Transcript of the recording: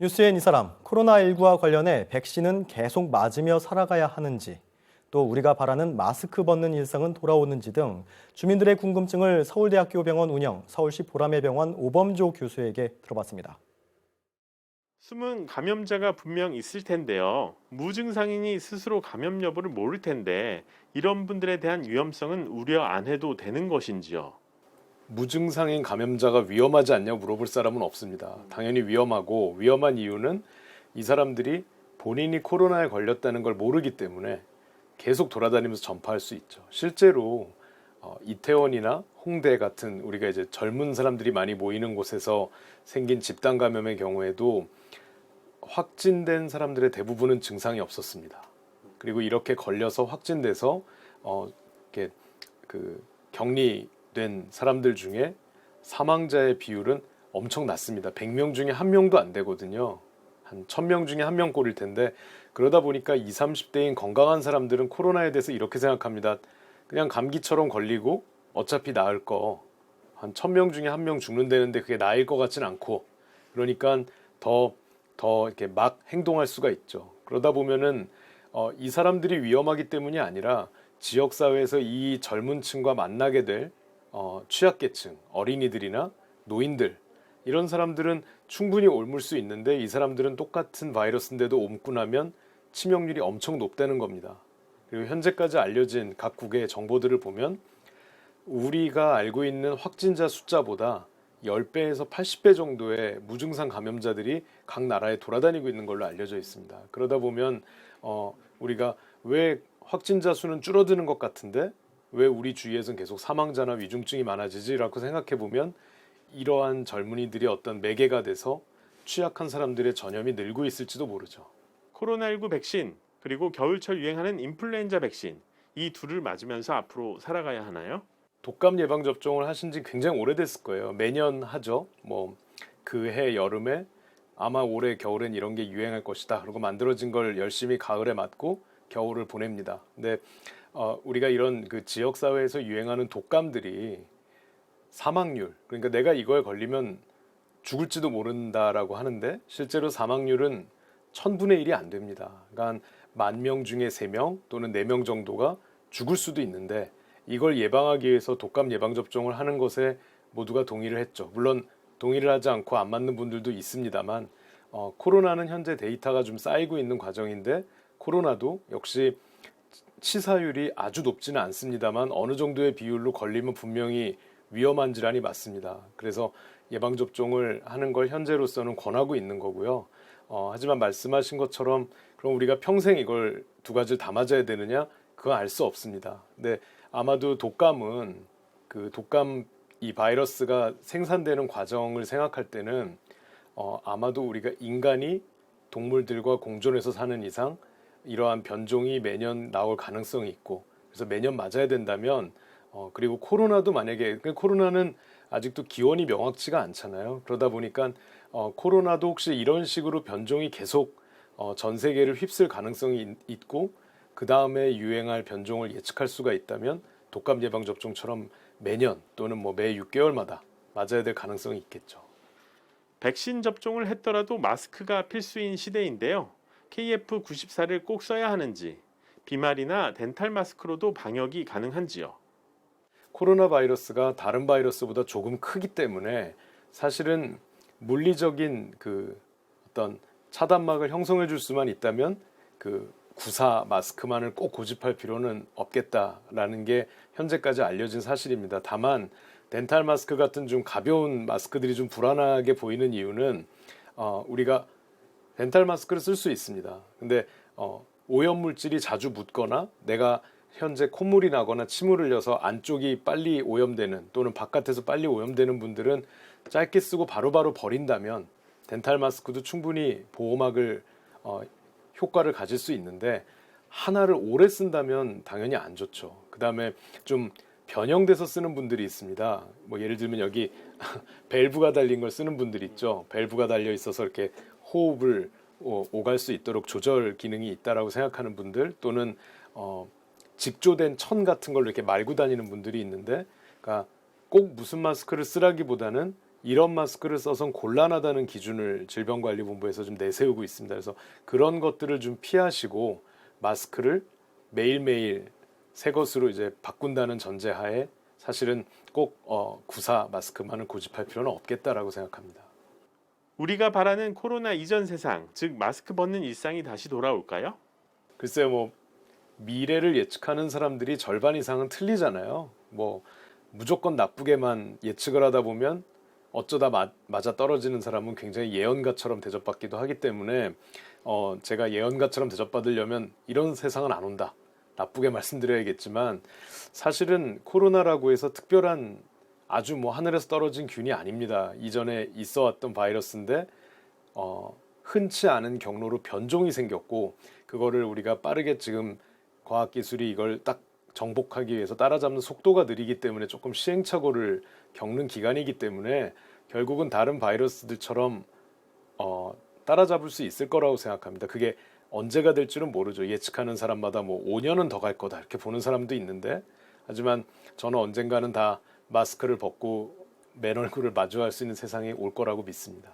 뉴스엔 이 사람, 코로나19와 관련해 백신은 계속 맞으며 살아가야 하는지, 또 우리가 바라는 마스크 벗는 일상은 돌아오는지 등 주민들의 궁금증을 서울대학교 병원 운영 서울시 보라매 병원 오범조 교수에게 들어봤습니다. 숨은 감염자가 분명 있을 텐데요. 무증상인이 스스로 감염 여부를 모를 텐데 이런 분들에 대한 위험성은 우려 안 해도 되는 것인지요? 무증상인 감염자가 위험하지 않냐 물어볼 사람은 없습니다. 당연히 위험하고 위험한 이유는 이 사람들이 본인이 코로나에 걸렸다는 걸 모르기 때문에 계속 돌아다니면서 전파할 수 있죠. 실제로 이태원이나 홍대 같은 우리가 이제 젊은 사람들이 많이 모이는 곳에서 생긴 집단 감염의 경우에도 확진된 사람들의 대부분은 증상이 없었습니다. 그리고 이렇게 걸려서 확진돼서 이렇게 격리된 사람들 중에 사망자의 비율은 엄청 낮습니다. 100명 중에 1명도 안 되거든요. 한 1000명 중에 1명 꼴일 텐데, 그러다 보니까 20, 30대인 건강한 사람들은 코로나에 대해서 이렇게 생각합니다. 그냥 감기처럼 걸리고 어차피 나을 거, 한 1000명 중에 1명 죽는다는데 그게 나을 것 같진 않고, 그러니까 더 이렇게 막 행동할 수가 있죠. 그러다 보면은 이 사람들이 위험하기 때문이 아니라 지역사회에서 이 젊은 층과 만나게 될 취약계층, 어린이들이나 노인들, 이런 사람들은 충분히 옮을 수 있는데, 이 사람들은 똑같은 바이러스인데도 옮고 나면 치명률이 엄청 높다는 겁니다. 그리고 현재까지 알려진 각국의 정보들을 보면 우리가 알고 있는 확진자 숫자보다 10배에서 80배 정도의 무증상 감염자들이 각 나라에 돌아다니고 있는 걸로 알려져 있습니다. 그러다 보면 우리가 왜 확진자 수는 줄어드는 것 같은데 왜 우리 주위에서는 계속 사망자나 위중증이 많아지지라고 생각해 보면, 이러한 젊은이들이 어떤 매개가 돼서 취약한 사람들의 전염이 늘고 있을지도 모르죠. 코로나19 백신, 그리고 겨울철 유행하는 인플루엔자 백신, 이 둘을 맞으면서 앞으로 살아가야 하나요? 독감 예방 접종을 하신 지 굉장히 오래됐을 거예요. 매년 하죠. 그 해 여름에 아마 올해 겨울엔 이런 게 유행할 것이다, 그리고 만들어진 걸 열심히 가을에 맞고 겨울을 보냅니다. 근데 우리가 이런 그 지역 사회에서 유행하는 독감들이 사망률, 그러니까 내가 이거에 걸리면 죽을지도 모른다라고 하는데 실제로 사망률은 1000분의 1이 안 됩니다. 그러니까 10,000명 중에 3명 또는 4명 정도가 죽을 수도 있는데, 이걸 예방하기 위해서 독감 예방접종을 하는 것에 모두가 동의를 했죠. 물론 동의를 하지 않고 안 맞는 분들도 있습니다만, 코로나는 현재 데이터가 좀 쌓이고 있는 과정인데, 코로나도 역시 치사율이 아주 높지는 않습니다만 어느 정도의 비율로 걸리면 분명히 위험한 질환이 맞습니다. 그래서 예방접종을 하는 걸 현재로서는 권하고 있는 거고요. 하지만 말씀하신 것처럼 그럼 우리가 평생 이걸 두 가지를 다 맞아야 되느냐? 그건 알 수 없습니다. 근데 아마도 독감은 독감 이 바이러스가 생산되는 과정을 생각할 때는 아마도 우리가 인간이 동물들과 공존해서 사는 이상 이러한 변종이 매년 나올 가능성이 있고, 그래서 매년 맞아야 된다면 그리고 코로나도 만약에, 코로나는 아직도 기원이 명확치가 않잖아요. 그러다 보니까 코로나도 혹시 이런 식으로 변종이 계속 전 세계를 휩쓸 가능성이 있고 그 다음에 유행할 변종을 예측할 수가 있다면 독감 예방접종처럼 매년 또는 매 6개월마다 맞아야 될 가능성이 있겠죠. 백신 접종을 했더라도 마스크가 필수인 시대인데요. KF94를 꼭 써야 하는지, 비말이나 덴탈 마스크로도 방역이 가능한지요? 코로나 바이러스가 다른 바이러스보다 조금 크기 때문에 사실은 물리적인 어떤 차단막을 형성해 줄 수만 있다면 구사 마스크만을 꼭 고집할 필요는 없겠다라는 게 현재까지 알려진 사실입니다. 다만 덴탈 마스크 같은 좀 가벼운 마스크들이 좀 불안하게 보이는 이유는 우리가 덴탈 마스크를 쓸 수 있습니다. 근데 오염 물질이 자주 묻거나 내가 현재 콧물이 나거나 침을 흘려서 안쪽이 빨리 오염되는 또는 바깥에서 빨리 오염되는 분들은 짧게 쓰고 바로바로 버린다면 덴탈 마스크도 충분히 보호막을 효과를 가질 수 있는데, 하나를 오래 쓴다면 당연히 안 좋죠. 그 다음에 좀 변형돼서 쓰는 분들이 있습니다. 예를 들면 여기 밸브가 달린 걸 쓰는 분들 있죠. 밸브가 달려 있어서 이렇게 호흡을 오갈 수 있도록 조절 기능이 있다라고 생각하는 분들, 또는 직조된 천 같은 걸로 이렇게 말고 다니는 분들이 있는데, 그러니까 꼭 무슨 마스크를 쓰라기보다는 이런 마스크를 써선 곤란하다는 기준을 질병관리본부에서 좀 내세우고 있습니다. 그래서 그런 것들을 좀 피하시고 마스크를 매일매일 새 것으로 이제 바꾼다는 전제하에 사실은 꼭 구사 마스크만을 고집할 필요는 없겠다라고 생각합니다. 우리가 바라는 코로나 이전 세상, 즉 마스크 벗는 일상이 다시 돌아올까요? 글쎄요, 뭐 미래를 예측하는 사람들이 절반 이상은 틀리잖아요. 뭐 무조건 나쁘게만 예측을 하다 보면 어쩌다 맞아 떨어지는 사람은 굉장히 예언가처럼 대접받기도 하기 때문에 제가 예언가처럼 대접받으려면 이런 세상은 안 온다. 나쁘게 말씀드려야겠지만 사실은 코로나라고 해서 특별한 아주 뭐 하늘에서 떨어진 균이 아닙니다. 이전에 있어왔던 바이러스인데 흔치 않은 경로로 변종이 생겼고 그거를 우리가 빠르게 지금 과학기술이 이걸 딱 정복하기 위해서 따라잡는 속도가 느리기 때문에 조금 시행착오를 겪는 기간이기 때문에 결국은 다른 바이러스들처럼 따라잡을 수 있을 거라고 생각합니다. 그게 언제가 될지는 모르죠. 예측하는 사람마다 뭐 5년은 더 갈 거다 이렇게 보는 사람도 있는데 하지만 저는 언젠가는 다 마스크를 벗고 맨 얼굴을 마주할 수 있는 세상이 올 거라고 믿습니다.